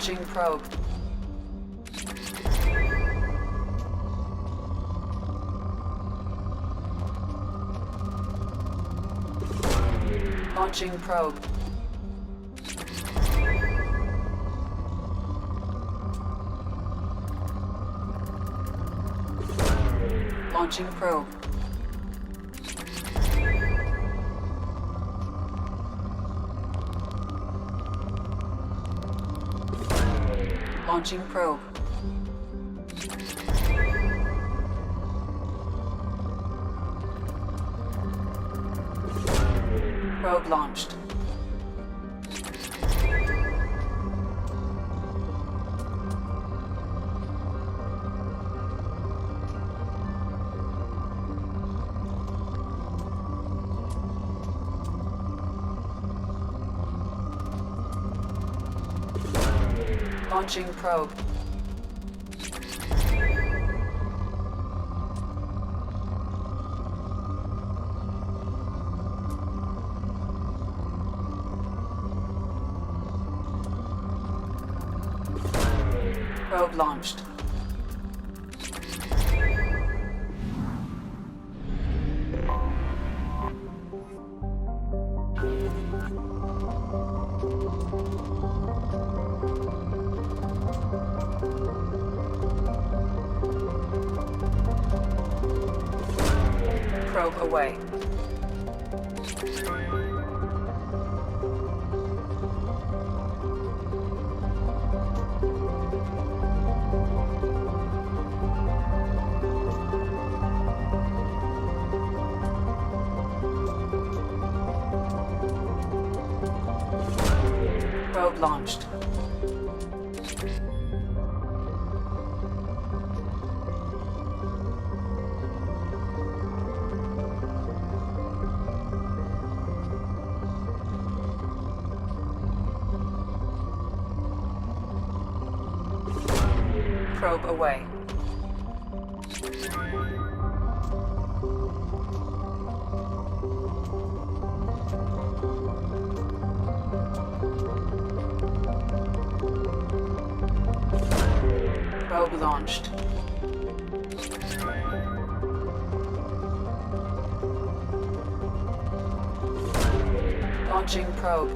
Launching probe. Launching probe. Launching probe. Launching probe. Probe launched. Launching probe. Probe launched. Probe away. Probe launched. Probe away. Probe launched. Launching probe.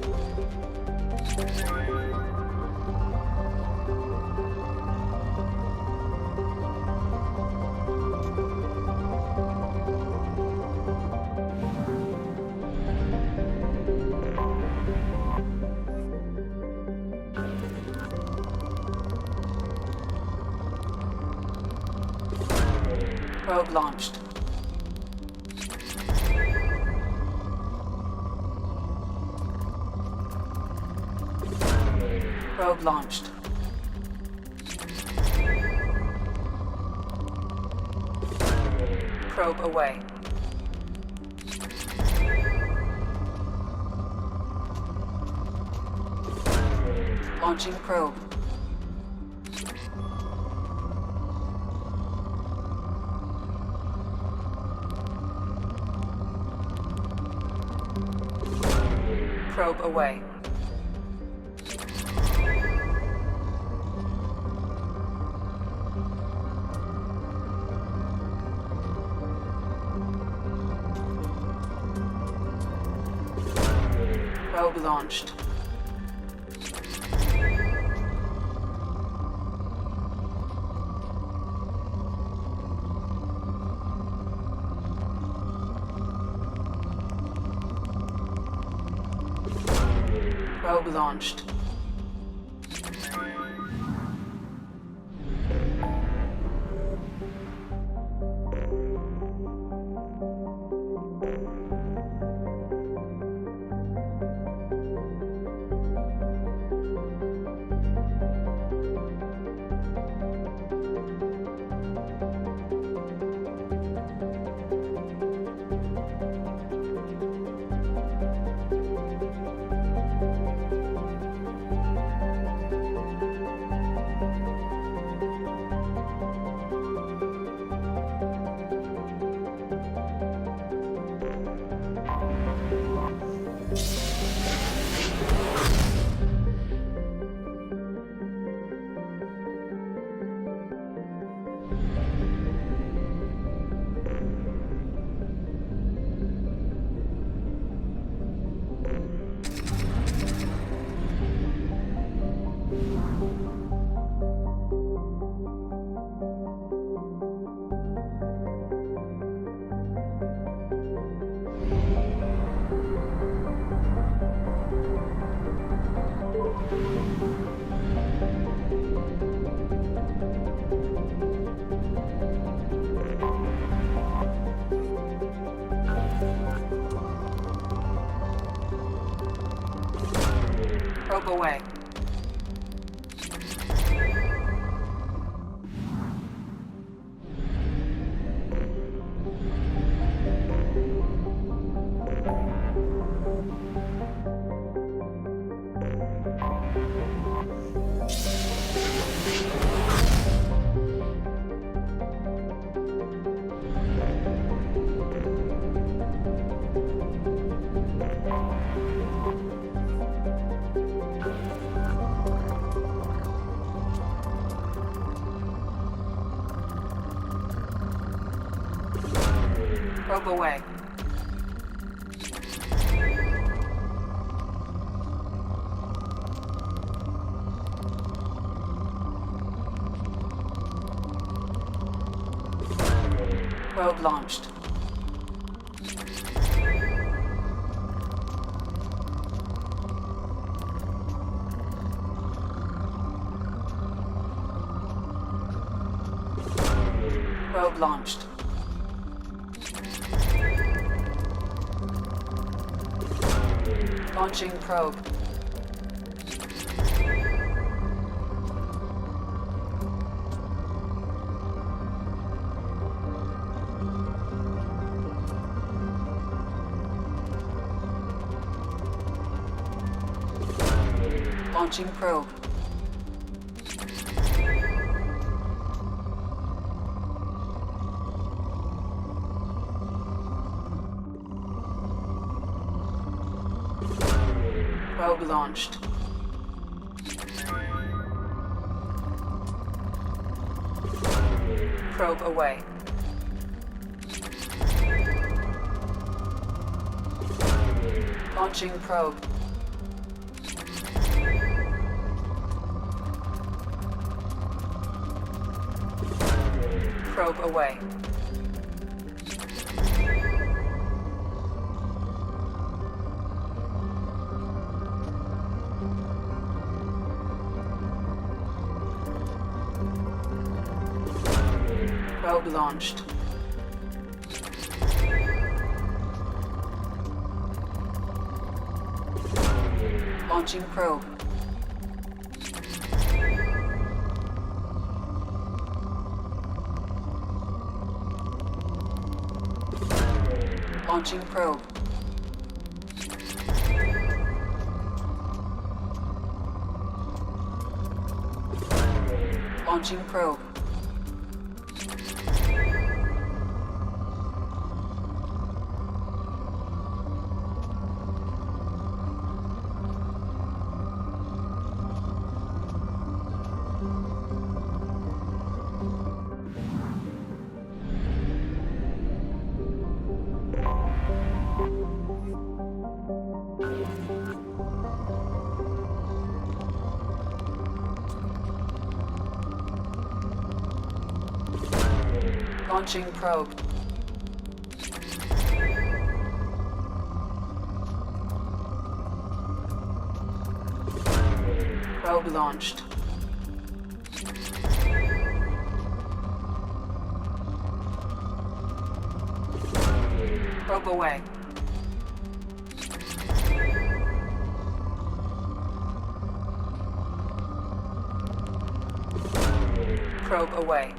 Probe launched. Probe launched. Probe away. Launching probe. Probe away. Probe launched. Probe launched. Probe away. Probe away. Probe launched. Probe launched. Launching probe. Launching probe. Probe launched. Probe away. Launching probe. Probe away. Probe launched. Launching probe. Launching probe. Launching probe. Launching probe. Probe launched. Probe away. Probe away.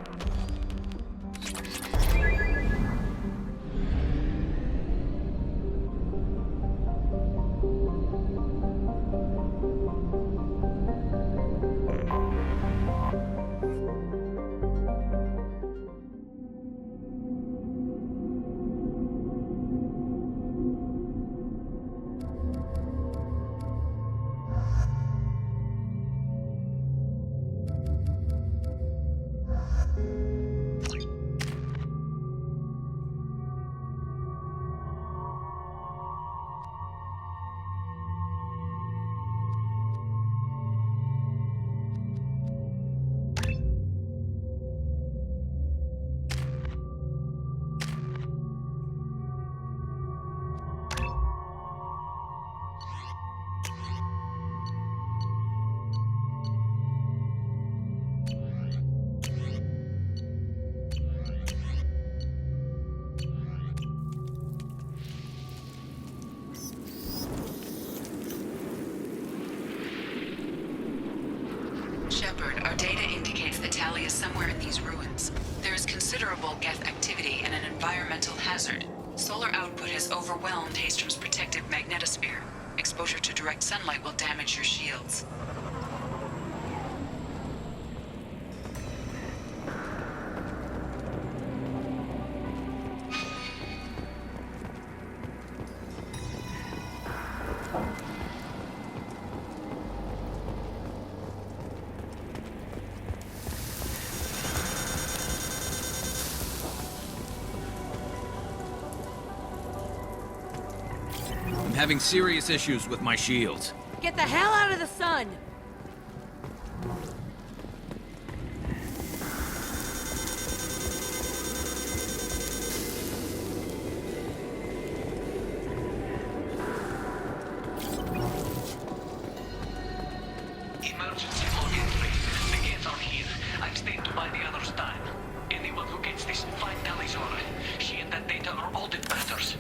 somewhere in these ruins. There is considerable Geth activity and an environmental hazard. Solar output has overwhelmed Haystrom's protective magnetosphere. Exposure to direct sunlight will damage your shields. I'm having serious issues with my shields. Get the hell out of the sun! Emergency log entry. The gates are here. I've stayed to buy the others time. Anyone who gets this, find Talizora. She and that data are all that matters.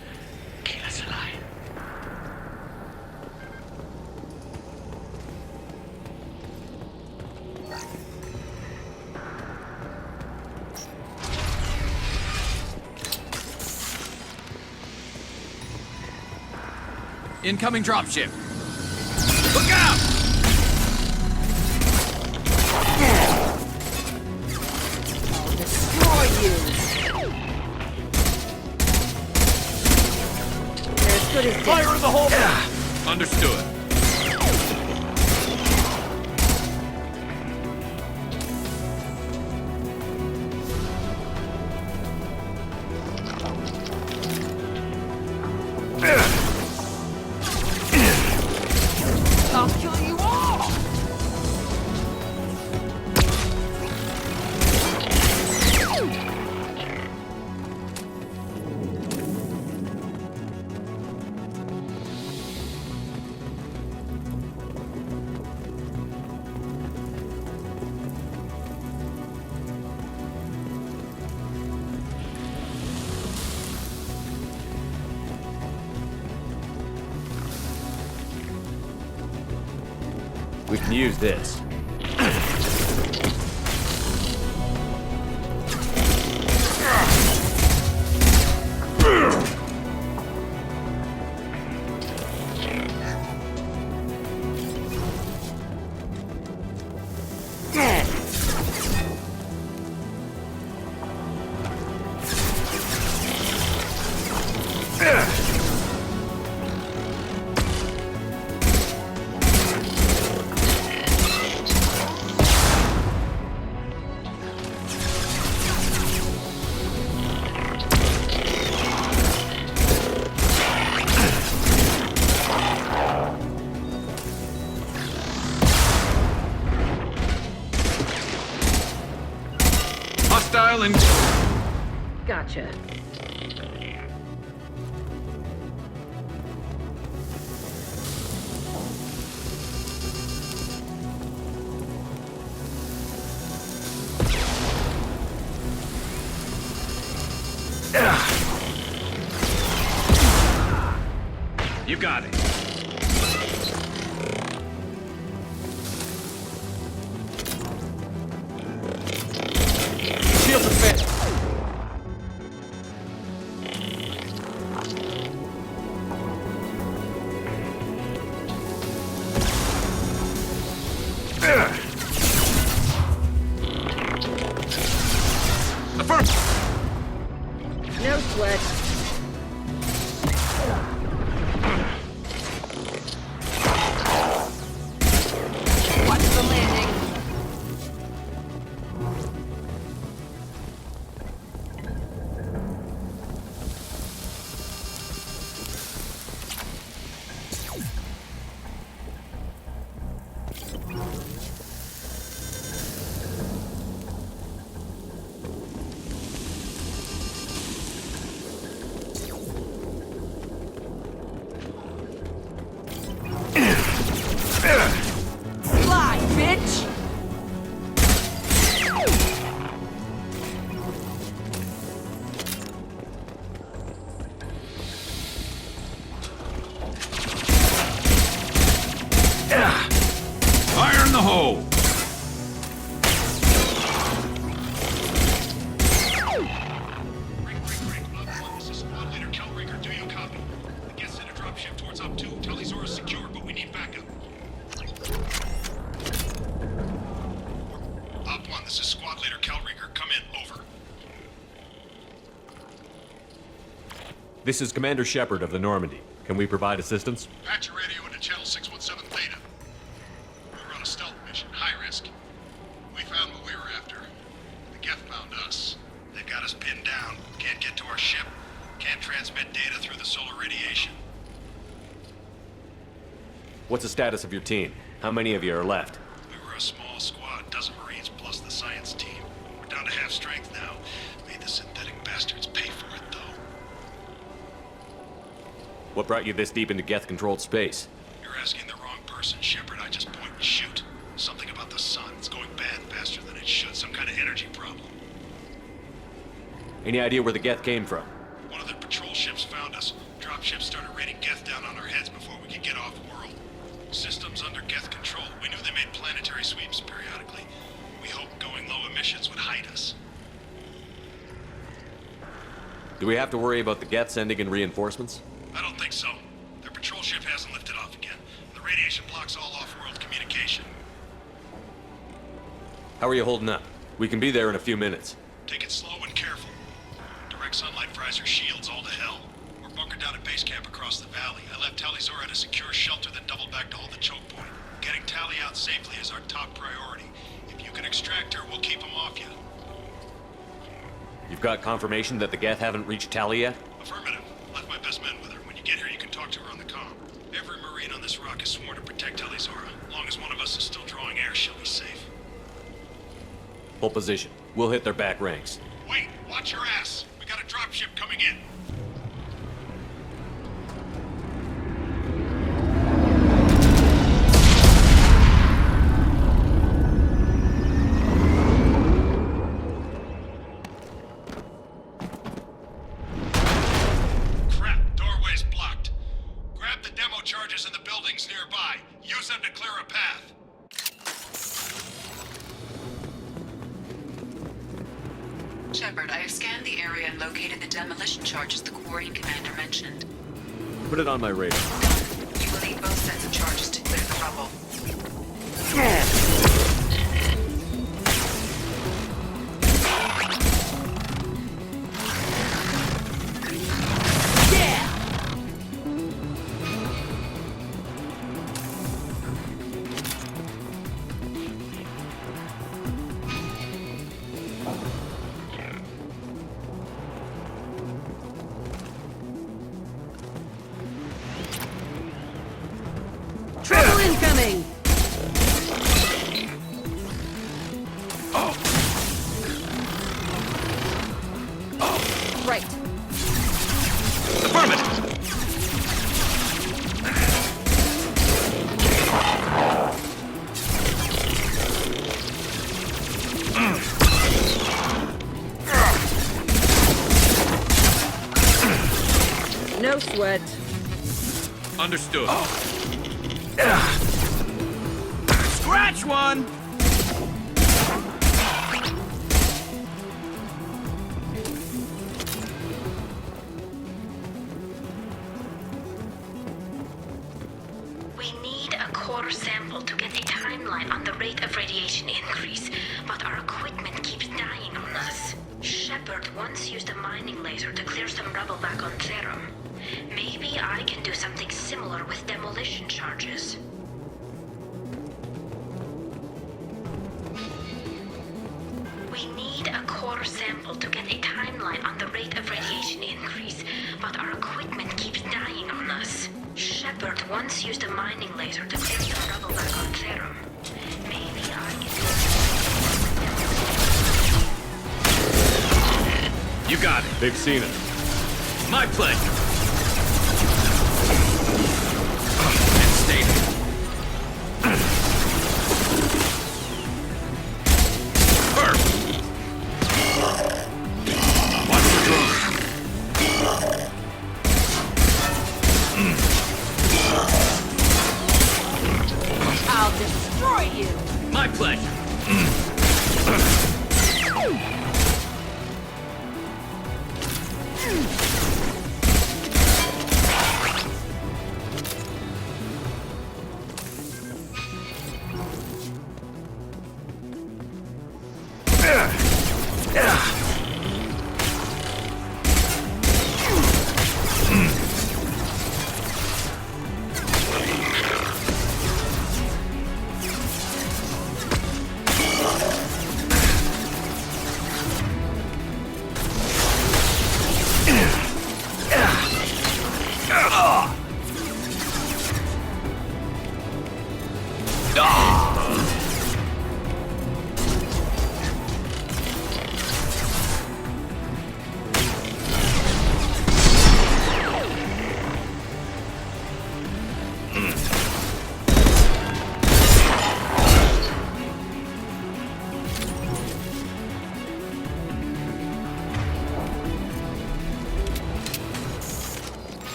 Kill us alive. Incoming dropship. Look out! I'll destroy you! They're as good as dead. Fire in the hole! Understood. I'll kill you all! We can use this. Hostile and... Gotcha. You got it. Shield defense. Affirm. No sweat. Watch the landing. This is Commander Shepard of the Normandy. Can we provide assistance? Patch your radio into channel 617 Theta. We're on a stealth mission, high risk. We found what we were after. The Geth found us. They've got us pinned down. Can't get to our ship. Can't transmit data through the solar radiation. What's the status of your team? How many of you are left? We were a small squad, dozen Marines plus the science team. We're down to half strength now. Made the synthetic bastards pay for it, though. What brought you this deep into Geth-controlled space? You're asking the wrong person, Shepard. I just point and shoot. Something about the sun. It's going bad faster than it should. Some kind of energy problem. Any idea where the Geth came from? One of their patrol ships found us. Dropships started raining Geth down on our heads before we could get off-world. Systems under Geth control. We knew they made planetary sweeps periodically. We hoped going low emissions would hide us. Do we have to worry about the Geth sending in reinforcements? I don't think so. Their patrol ship hasn't lifted off again. The radiation blocks all off-world communication. How are you holding up? We can be there in a few minutes. Take it slow and careful. Direct sunlight fries our shields all to hell. We're bunkered down at base camp across the valley. I left Tali'Zorah at a secure shelter, then doubled back to hold the choke point. Getting Tali out safely is our top priority. If you can extract her, we'll keep them off you. You've got confirmation that the Geth haven't reached Tali yet? Affirmative. Left my best men with her. When you get here, you can talk to her on the comm. Every Marine on this rock is sworn to protect Tali'Zorah. As long as one of us is still drawing air, she'll be safe. Hold position. We'll hit their back ranks. Wait! Watch your ass! We got a dropship coming in! Crap! Doorway's blocked. Grab the demo charges in the buildings nearby. Use them to clear a path. Shepard, I have scanned the area and located the demolition charges the quarry commander mentioned. Put it on my radar. You will need both sets of charges to clear the rubble. Trouble incoming! Right. Affirmative! No sweat. Understood. Scratch one! We need a core sample to get a timeline on the rate of radiation increase, but our equipment keeps dying on us. Shepard once used a mining laser to clear some rubble back on Therum. Maybe I can do something similar with demolition charges. We need a core sample to get a timeline on the rate of radiation increase, but our equipment keeps dying on us. Shepard once used a mining laser to clear some rubble back on Therum. Maybe I can do You got it. Big Cena. My pleasure. And stay there. First. Watch the drone. I'll destroy you! My pleasure.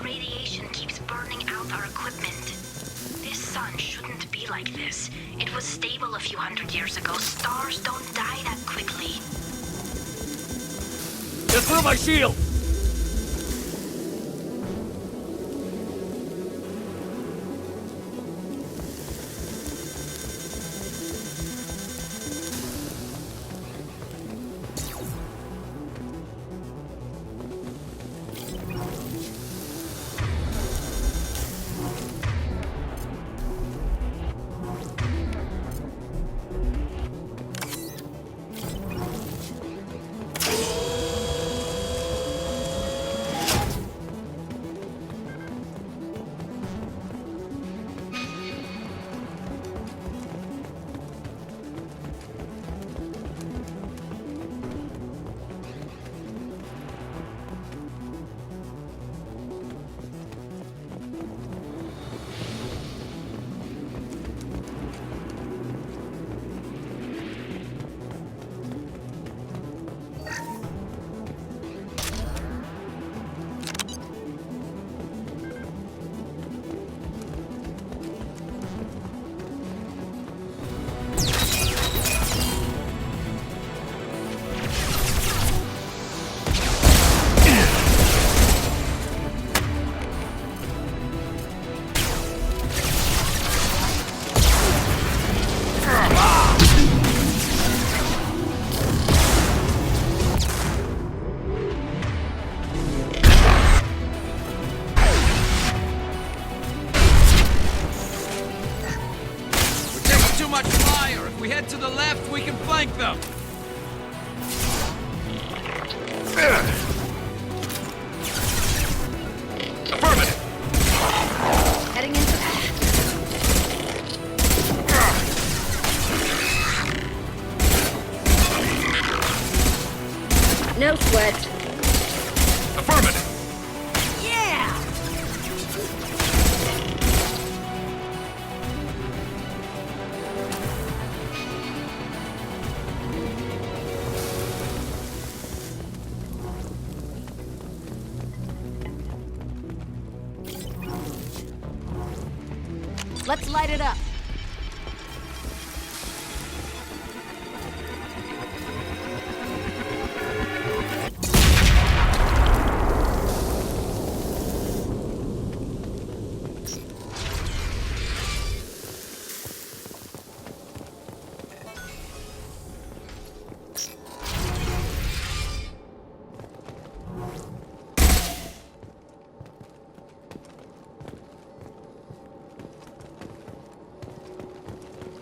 radiation keeps burning out our equipment. This sun shouldn't be like this. It was stable a few hundred years ago. Stars don't die that quickly. Just through my shield! we head to the left, we can flank them. Affirmative. Heading into no sweat. Affirmative. Yeah! Let's light it up.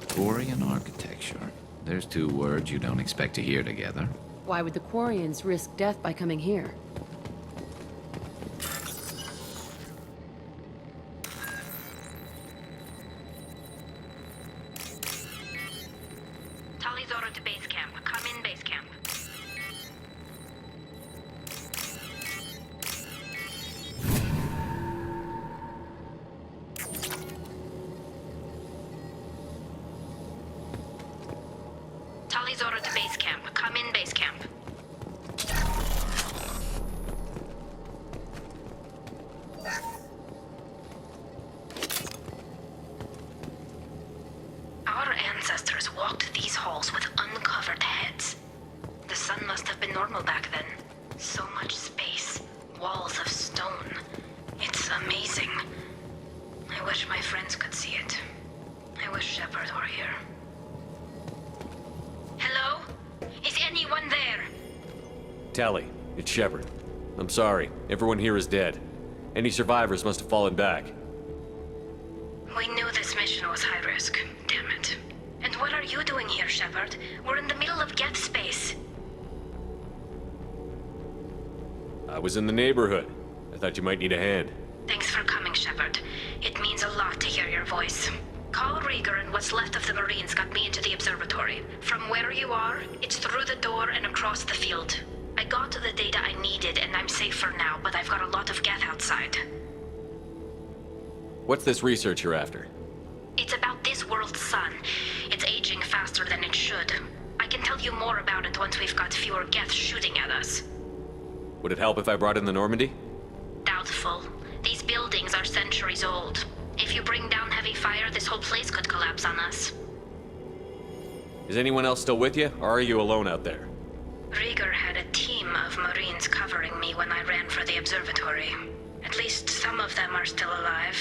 Quarian architecture. There's two words you don't expect to hear together. Why would the Quarians risk death by coming here? Talizora to base camp. Come in, base camp. Talizora to base camp. Come in, base camp. Our ancestors walked these halls with uncovered heads. The sun must have been normal back then. So much space, walls of stone. It's amazing. I wish my friends could see it. I wish Shepard were here. Hello? Is anyone there? Tally, it's Shepard. I'm sorry. Everyone here is dead. Any survivors must have fallen back. We knew this mission was high risk. Damn it. And what are you doing here, Shepard? We're in the middle of Geth space. I was in the neighborhood. I thought you might need a hand. Thanks for coming, Shepard. It means a lot to hear your voice. Carl Rieger and what's left of the Marines got me into the observatory. From where you are, it's through the door and across the field. I got to the data I needed and I'm safe for now, but I've got a lot of Geth outside. What's this research you're after? It's about this world's sun. It's aging faster than it should. I can tell you more about it once we've got fewer Geth shooting at us. Would it help if I brought in the Normandy? Doubtful. These buildings are centuries old. If you bring down heavy fire, this whole place could collapse on us. Is anyone else still with you, or are you alone out there? Rieger had a team of Marines covering me when I ran for the observatory. At least some of them are still alive.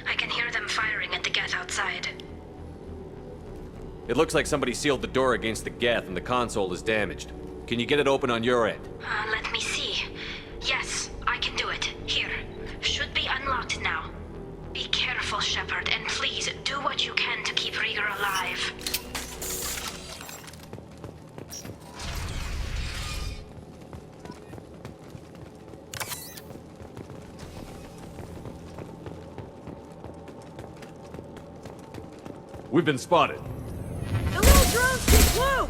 I can hear them firing at the Geth outside. It looks like somebody sealed the door against the Geth and the console is damaged. Can you get it open on your end? Let me see. Yes, I can do it. Here. Should be unlocked now. Be careful, Shepard, and please do what you can to keep Rieger alive. We've been spotted. The little drones can cloak!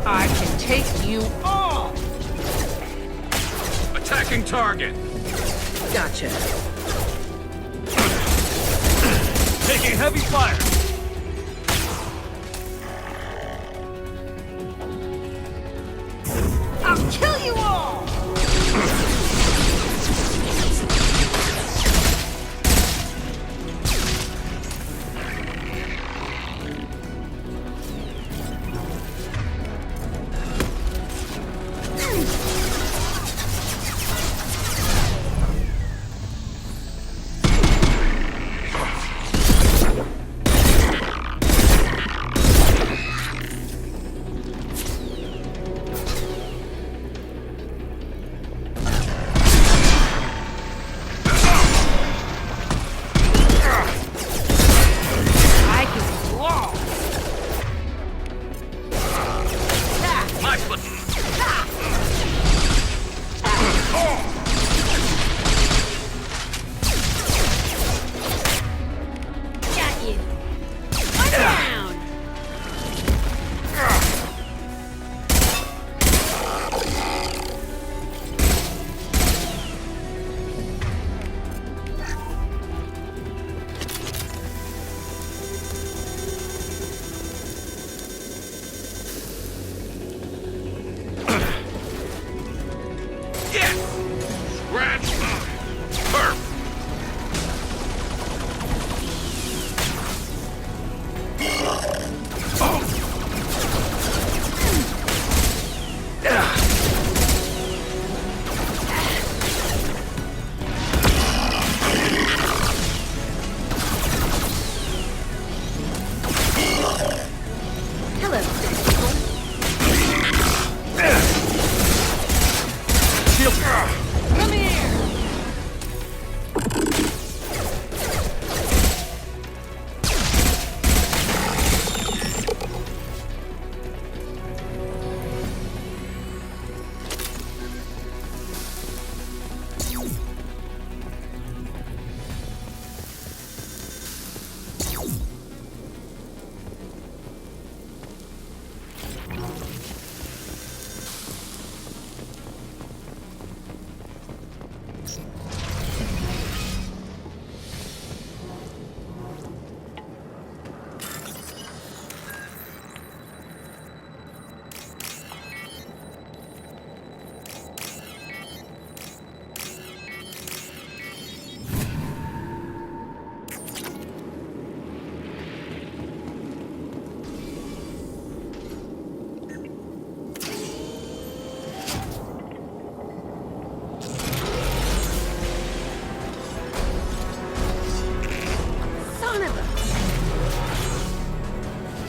I can take you on! Attacking target! Gotcha. Taking heavy fire! I'll kill you all!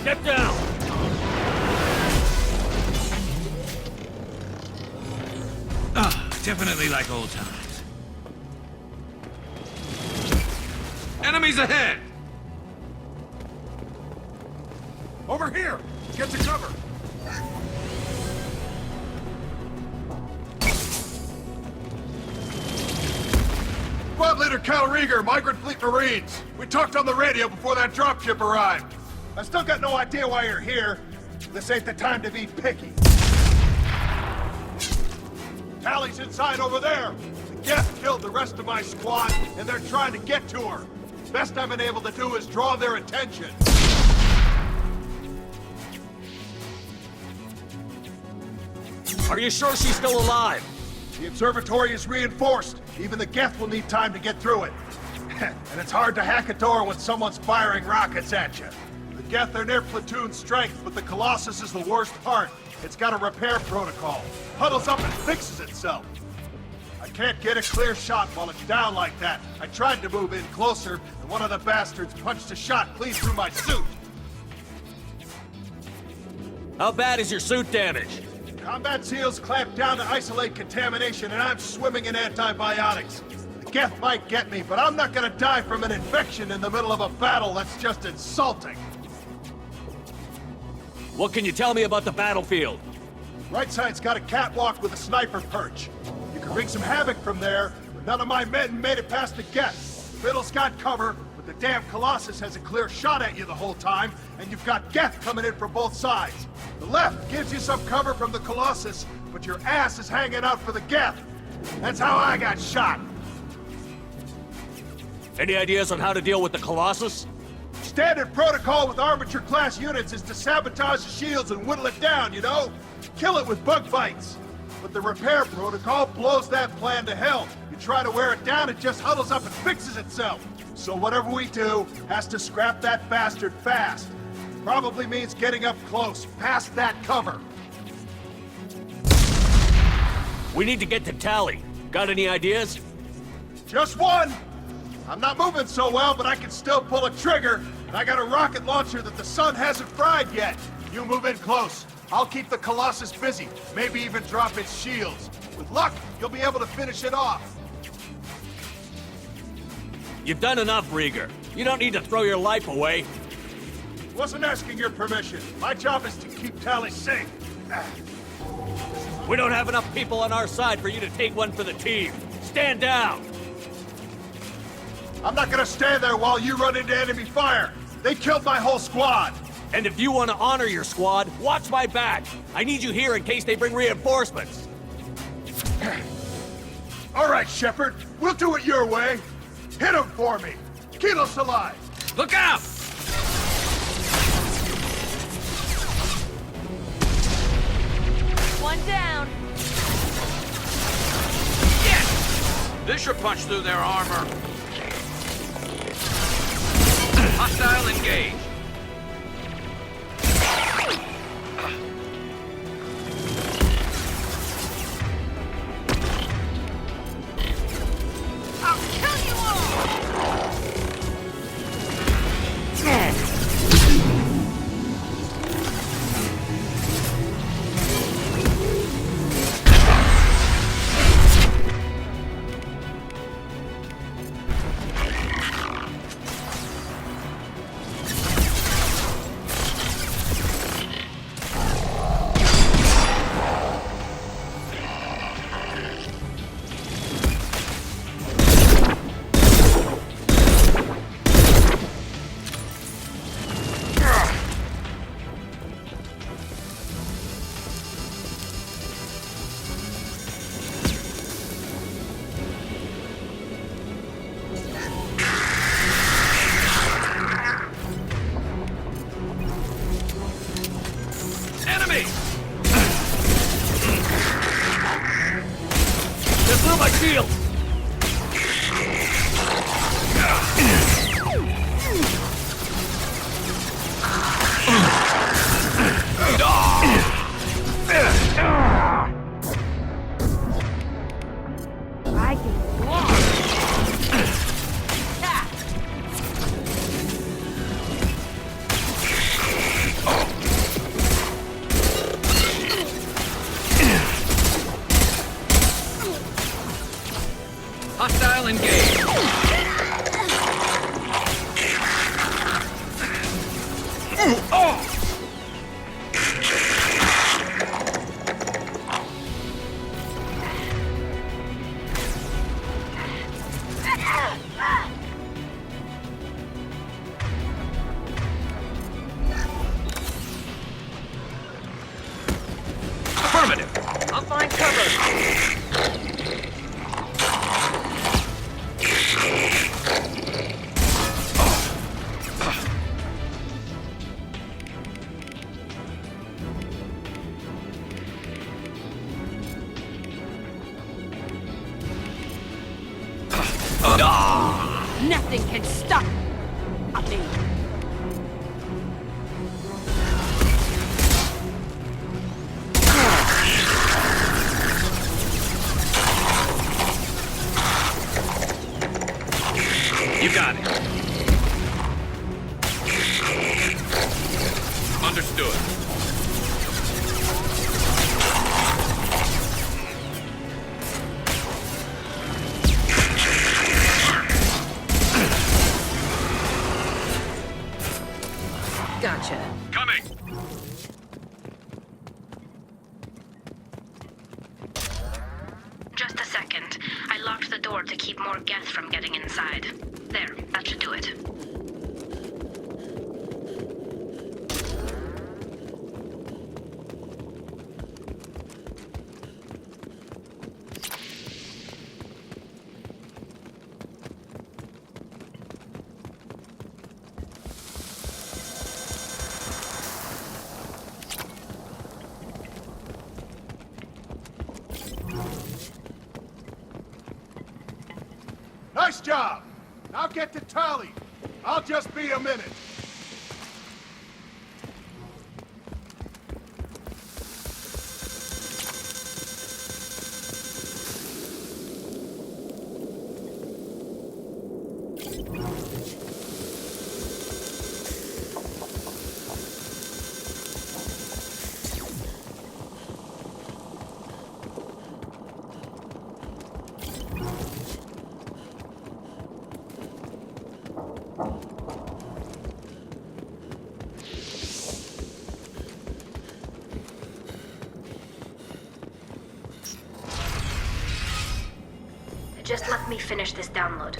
Step down! Definitely like old times. Enemies ahead! Over here! Get to cover! Squad Leader Cal Rieger, Migrant Fleet Marines. We talked on the radio before that dropship arrived. I still got no idea why you're here. This ain't the time to be picky. Tally's inside over there. The Geth killed the rest of my squad, and they're trying to get to her. Best I've been able to do is draw their attention. Are you sure she's still alive? The observatory is reinforced. Even the Geth will need time to get through it. And it's hard to hack a door when someone's firing rockets at you. The Geth are near platoon strength, but the Colossus is the worst part. It's got a repair protocol. Huddles up and fixes itself. I can't get a clear shot while it's down like that. I tried to move in closer, and one of the bastards punched a shot clean through my suit. How bad is your suit damaged? Combat SEALs clamped down to isolate contamination, and I'm swimming in antibiotics. The Geth might get me, but I'm not gonna die from an infection in the middle of a battle. That's just insulting. What can you tell me about the battlefield? Right side's got a catwalk with a sniper perch. You can wreak some havoc from there, but none of my men made it past the Geth. The middle's got cover, but the damn Colossus has a clear shot at you the whole time, and you've got Geth coming in from both sides. The left gives you some cover from the Colossus, but your ass is hanging out for the Geth. That's how I got shot. Any ideas on how to deal with the Colossus? Standard protocol with armature-class units is to sabotage the shields and whittle it down, you know? Kill it with bug bites. But the repair protocol blows that plan to hell. You try to wear it down, it just huddles up and fixes itself. So whatever we do has to scrap that bastard fast. Probably means getting up close, past that cover. We need to get to Tally. Got any ideas? Just one! I'm not moving so well, but I can still pull a trigger, and I got a rocket launcher that the sun hasn't fried yet. You move in close. I'll keep the Colossus busy, maybe even drop its shields. With luck, you'll be able to finish it off. You've done enough, Rieger. You don't need to throw your life away. Wasn't asking your permission. My job is to keep Tally safe. We don't have enough people on our side for you to take one for the team. Stand down! I'm not gonna stand there while you run into enemy fire. They killed my whole squad. And if you want to honor your squad, watch my back. I need you here in case they bring reinforcements. All right, Shepard. We'll do it your way. Hit him for me. Kilos alive. Look out! One down. This should punch through their armor. Hostile engaged. I'll kill you all! Stop me. You got it. Understood. Gotcha. Coming! Just a second. I locked the door to keep more Geth from getting inside. There, that should do it. Nice job! I'll get to Tali. I'll just be a minute. Just let me finish this download.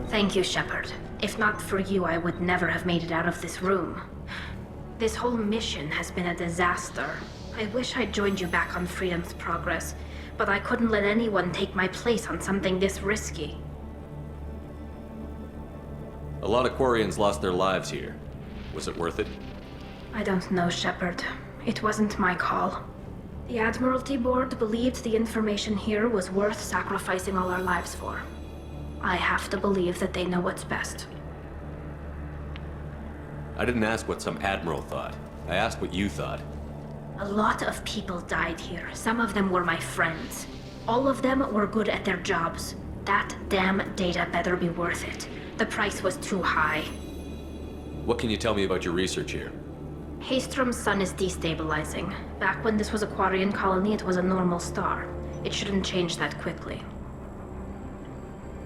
Thank you, Shepard. If not for you, I would never have made it out of this room. This whole mission has been a disaster. I wish I'd joined you back on Freedom's Progress, but I couldn't let anyone take my place on something this risky. A lot of Quarians lost their lives here. Was it worth it? I don't know, Shepard. It wasn't my call. The Admiralty Board believed the information here was worth sacrificing all our lives for. I have to believe that they know what's best. I didn't ask what some admiral thought. I asked what you thought. A lot of people died here. Some of them were my friends. All of them were good at their jobs. That damn data better be worth it. The price was too high. What can you tell me about your research here? Haystrom's sun is destabilizing. Back when this was a Quarian colony, it was a normal star. It shouldn't change that quickly.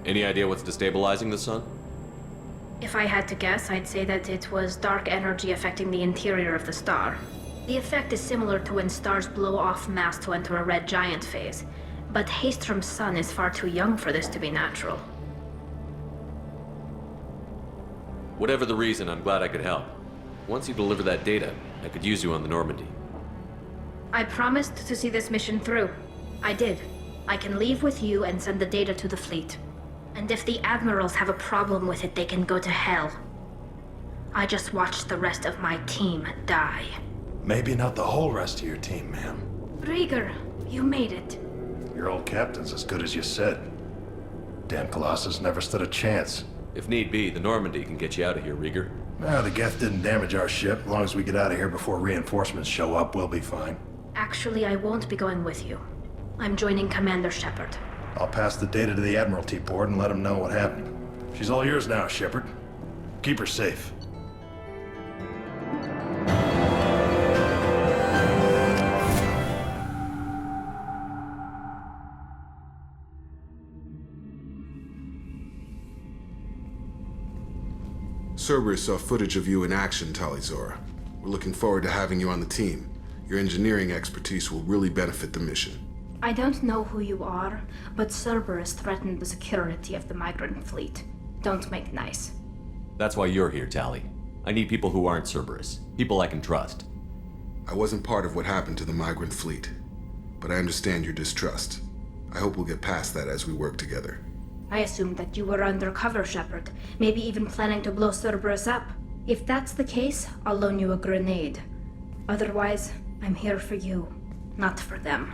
Any idea what's destabilizing the sun? If I had to guess, I'd say that it was dark energy affecting the interior of the star. The effect is similar to when stars blow off mass to enter a red giant phase, but Haystrom's sun is far too young for this to be natural. Whatever the reason, I'm glad I could help. Once you deliver that data, I could use you on the Normandy. I promised to see this mission through. I did. I can leave with you and send the data to the fleet. And if the admirals have a problem with it, they can go to hell. I just watched the rest of my team die. Maybe not the whole rest of your team, ma'am. Rieger, you made it. Your old captain's as good as you said. Damn Colossus never stood a chance. If need be, the Normandy can get you out of here, Rieger. Nah, the Geth didn't damage our ship. As long as we get out of here before reinforcements show up, we'll be fine. Actually, I won't be going with you. I'm joining Commander Shepard. I'll pass the data to the Admiralty Board and let them know what happened. She's all yours now, Shepard. Keep her safe. Cerberus saw footage of you in action, Tali'Zorah. We're looking forward to having you on the team. Your engineering expertise will really benefit the mission. I don't know who you are, but Cerberus threatened the security of the migrant fleet. Don't make nice. That's why you're here, Tali. I need people who aren't Cerberus. People I can trust. I wasn't part of what happened to the migrant fleet, but I understand your distrust. I hope we'll get past that as we work together. I assumed that you were undercover, Shepard. Maybe even planning to blow Cerberus up. If that's the case, I'll loan you a grenade. Otherwise, I'm here for you, not for them.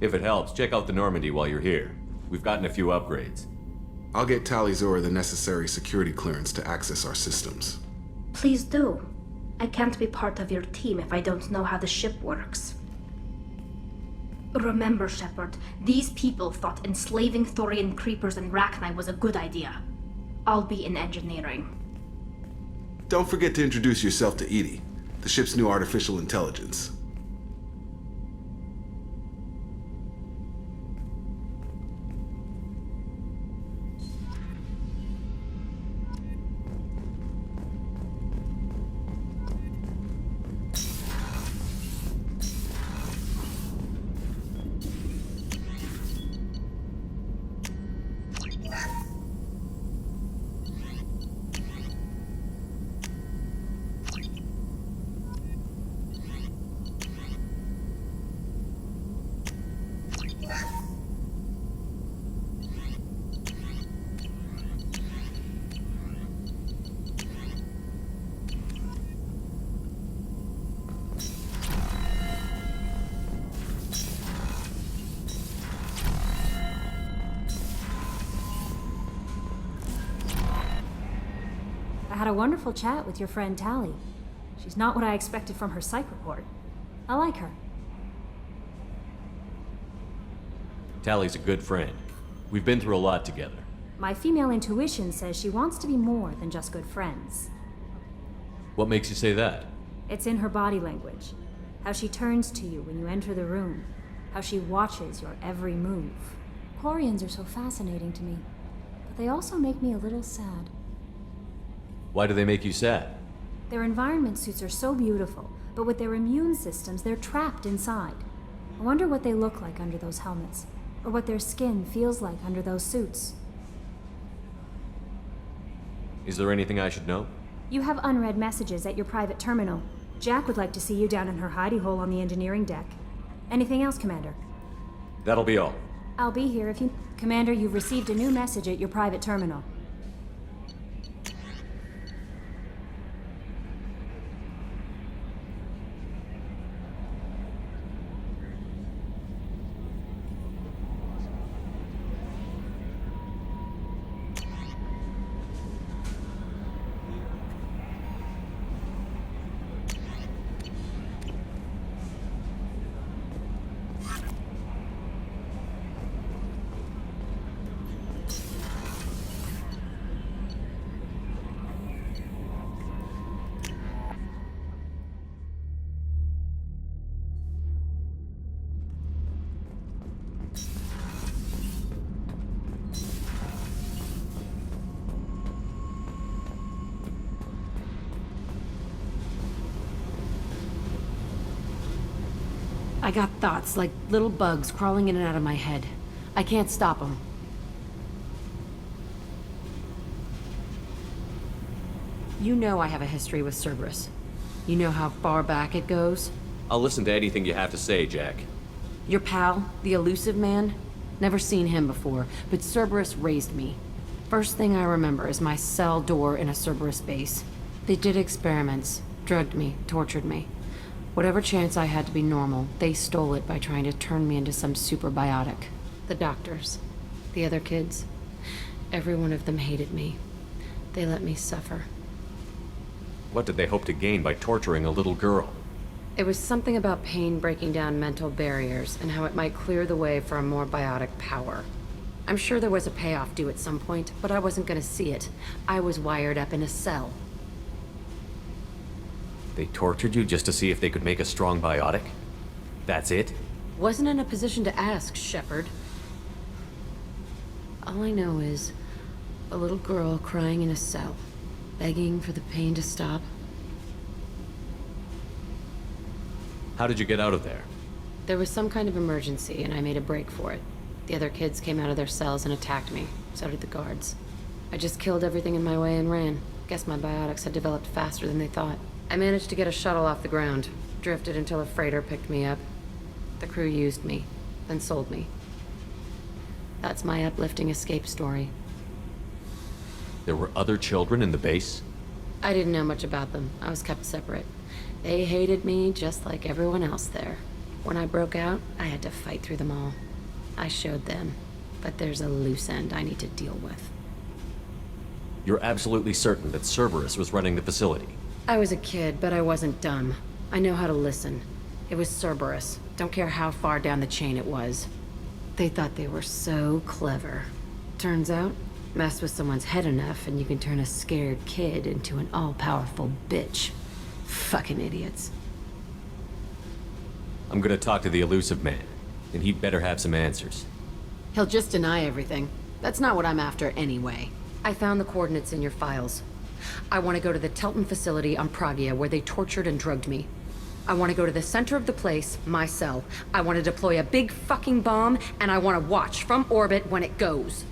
If it helps, check out the Normandy while you're here. We've gotten a few upgrades. I'll get Talizora the necessary security clearance to access our systems. Please do. I can't be part of your team if I don't know how the ship works. Remember, Shepard, these people thought enslaving Thorian creepers and Rachni was a good idea. I'll be in engineering. Don't forget to introduce yourself to EDI, the ship's new artificial intelligence. I had a wonderful chat with your friend Tali. She's not what I expected from her psych report. I like her. Tally's a good friend. We've been through a lot together. My female intuition says she wants to be more than just good friends. What makes you say that? It's in her body language. How she turns to you when you enter the room. How she watches your every move. Quarians are so fascinating to me, but they also make me a little sad. Why do they make you sad? Their environment suits are so beautiful, but with their immune systems, they're trapped inside. I wonder what they look like under those helmets, or what their skin feels like under those suits. Is there anything I should know? You have unread messages at your private terminal. Jack would like to see you down in her hidey hole on the engineering deck. Anything else, Commander? That'll be all. I'll be here if you... Commander, you've received a new message at your private terminal. I got thoughts like little bugs crawling in and out of my head. I can't stop them. You know I have a history with Cerberus. You know how far back it goes? I'll listen to anything you have to say, Jack. Your pal, the elusive man? Never seen him before, but Cerberus raised me. First thing I remember is my cell door in a Cerberus base. They did experiments, drugged me, tortured me. Whatever chance I had to be normal, they stole it by trying to turn me into some super biotic. The doctors, the other kids, every one of them hated me. They let me suffer. What did they hope to gain by torturing a little girl? It was something about pain breaking down mental barriers and how it might clear the way for a more biotic power. I'm sure there was a payoff due at some point, but I wasn't gonna see it. I was wired up in a cell. They tortured you just to see if they could make a strong biotic? That's it? Wasn't in a position to ask, Shepard. All I know is a little girl crying in a cell, begging for the pain to stop. How did you get out of there? There was some kind of emergency, and I made a break for it. The other kids came out of their cells and attacked me. So did the guards. I just killed everything in my way and ran. Guess my biotics had developed faster than they thought. I managed to get a shuttle off the ground. Drifted until a freighter picked me up. The crew used me, then sold me. That's my uplifting escape story. There were other children in the base? I didn't know much about them. I was kept separate. They hated me just like everyone else there. When I broke out, I had to fight through them all. I showed them, but there's a loose end I need to deal with. You're absolutely certain that Cerberus was running the facility? I was a kid, but I wasn't dumb. I know how to listen. It was Cerberus. Don't care how far down the chain it was. They thought they were so clever. Turns out, mess with someone's head enough and you can turn a scared kid into an all-powerful bitch. Fucking idiots. I'm gonna talk to the Elusive Man, and he'd better have some answers. He'll just deny everything. That's not what I'm after anyway. I found the coordinates in your files. I want to go to the Telton facility on Pragia where they tortured and drugged me. I want to go to the center of the place, my cell. I want to deploy a big fucking bomb, and I want to watch from orbit when it goes.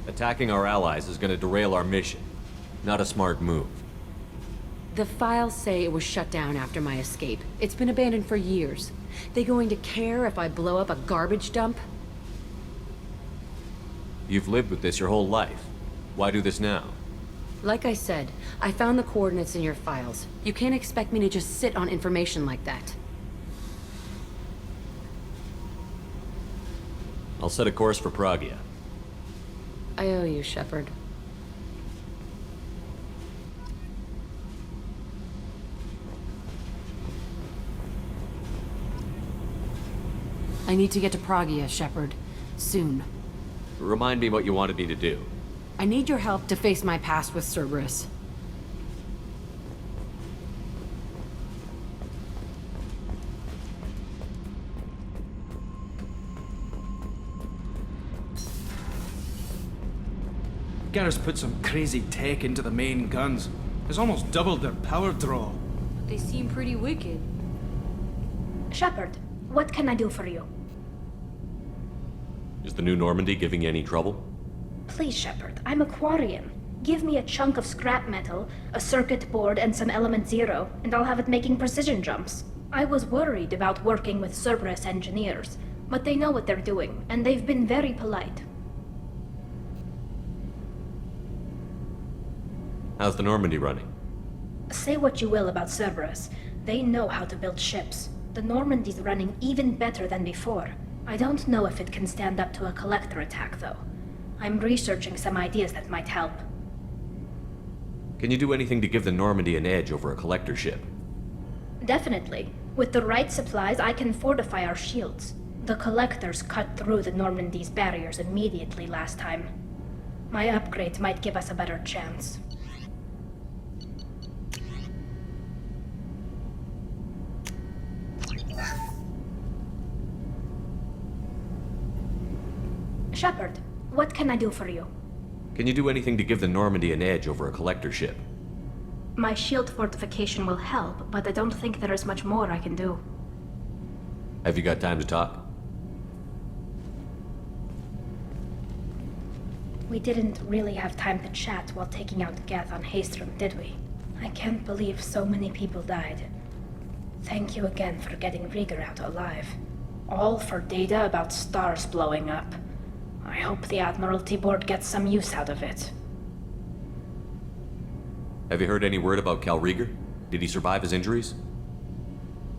Attacking our allies is gonna derail our mission. Not a smart move. The files say it was shut down after my escape. It's been abandoned for years. They going to care if I blow up a garbage dump? You've lived with this your whole life. Why do this now? Like I said, I found the coordinates in your files. You can't expect me to just sit on information like that. I'll set a course for Pragia. I owe you, Shepard. I need to get to Pragia, Shepard. Soon. Remind me what you wanted me to do. I need your help to face my past with Cerberus. Garrus put some crazy tech into the main guns. It's almost doubled their power draw. They seem pretty wicked. Shepard, what can I do for you? Is the new Normandy giving you any trouble? Please, Shepard, I'm a Quarian. Give me a chunk of scrap metal, a circuit board, and some element zero, and I'll have it making precision jumps. I was worried about working with Cerberus engineers, but they know what they're doing, and they've been very polite. How's the Normandy running? Say what you will about Cerberus, they know how to build ships. The Normandy's running even better than before. I don't know if it can stand up to a collector attack, though. I'm researching some ideas that might help. Can you do anything to give the Normandy an edge over a collector ship? Definitely. With the right supplies, I can fortify our shields. The collectors cut through the Normandy's barriers immediately last time. My upgrade might give us a better chance. Shepard, what can I do for you? Can you do anything to give the Normandy an edge over a collector ship? My shield fortification will help, but I don't think there is much more I can do. Have you got time to talk? We didn't really have time to chat while taking out Geth on Haestrom, did we? I can't believe so many people died. Thank you again for getting Rieger out alive. All for data about stars blowing up. I hope the Admiralty Board gets some use out of it. Have you heard any word about Cal Rieger? Did he survive his injuries?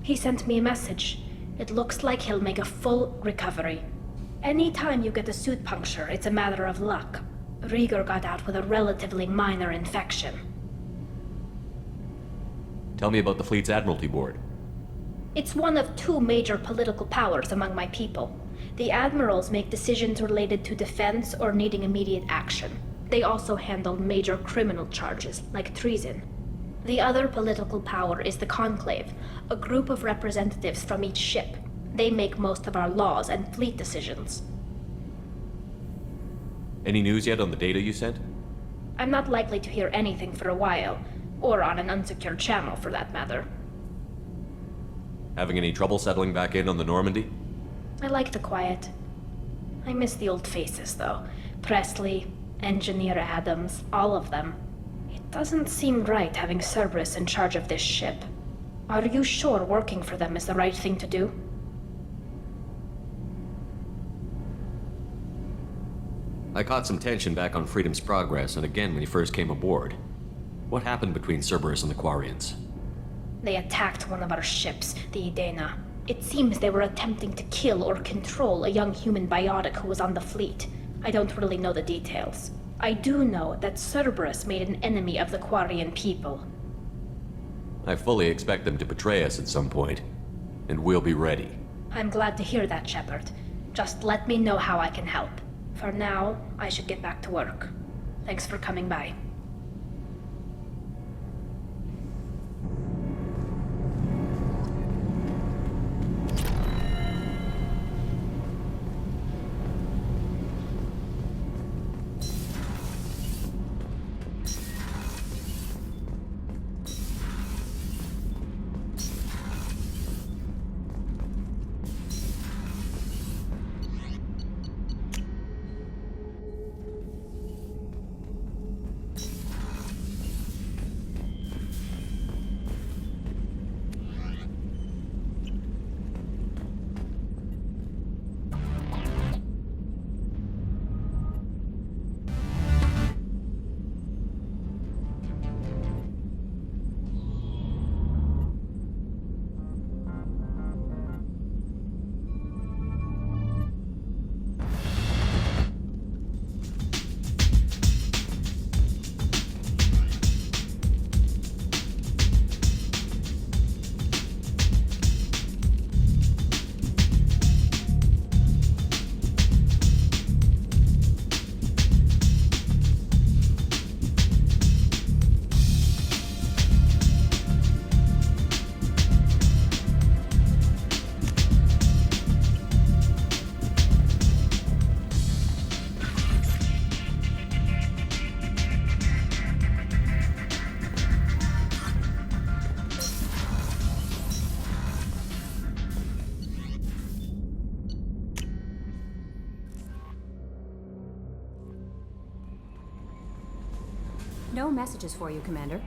He sent me a message. It looks like he'll make a full recovery. Anytime you get a suit puncture, it's a matter of luck. Rieger got out with a relatively minor infection. Tell me about the fleet's Admiralty Board. It's one of two major political powers among my people. The admirals make decisions related to defense or needing immediate action. They also handle major criminal charges, like treason. The other political power is the Conclave, a group of representatives from each ship. They make most of our laws and fleet decisions. Any news yet on the data you sent? I'm not likely to hear anything for a while, or on an unsecured channel for that matter. Having any trouble settling back in on the Normandy? I like the quiet. I miss the old faces, though. Presley, Engineer Adams, all of them. It doesn't seem right having Cerberus in charge of this ship. Are you sure working for them is the right thing to do? I caught some tension back on Freedom's Progress and again when he first came aboard. What happened between Cerberus and the Quarians? They attacked one of our ships, the Edena. It seems they were attempting to kill or control a young human biotic who was on the fleet. I don't really know the details. I do know that Cerberus made an enemy of the Quarian people. I fully expect them to betray us at some point, and we'll be ready. I'm glad to hear that, Shepard. Just let me know how I can help. For now, I should get back to work. Thanks for coming by. No messages for you, Commander.